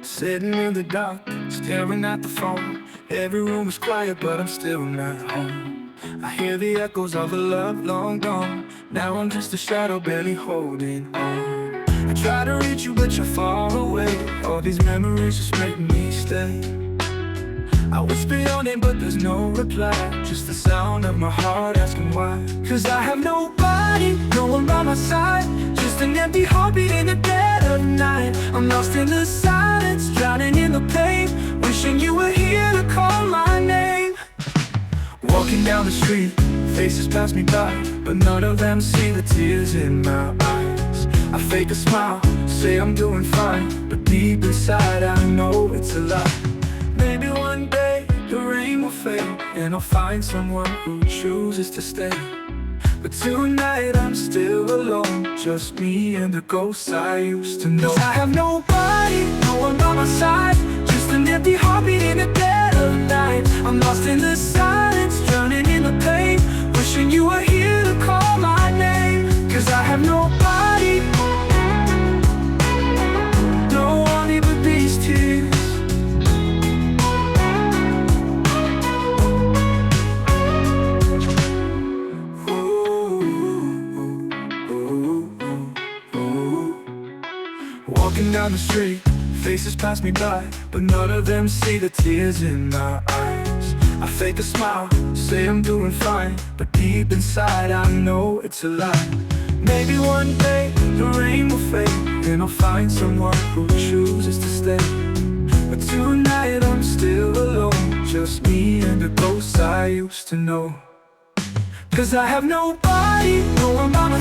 Sitting in the dark, staring at the phone. Every room is quiet, but I'm still not home. I hear the echoes of a love long gone. Now I'm just a shadow, barely holding on. I try to reach you, but you're far away. All these memories just make me stay. I whisper your name, but there's no reply. Just the sound of my heart asking why. Cause I have nobody, no one by my side. Just an empty heartbeat in the dead of night. I'm lost in the silence, drowning in the pain. Wishing you were here to call my name. Walking down the street, faces pass me by, but none of them see the tears in my eyes. I fake a smile, say I'm doing fine, but deep inside I know it's a lie. Maybe one day the rain will fade, and I'll find someone who chooses to stay. But tonight I'm still alone, just me and the ghosts I used to know. I have nobody, no one by my side. Just an empty heartbeat in the dead of night. I'm lost in the silence, drowning in the pain. Wishing you were here to call my name. Cause I have nobody, no one but these tears. Walking down the street, faces pass me by, but none of them see the tears in my eyes. I fake a smile, say I'm doing fine, but deep inside I know it's a lie. Maybe one day the rain will fade, and I'll find someone who chooses to stay. But tonight I'm still alone, just me and the ghosts I used to know. Cause I have nobody, no one by my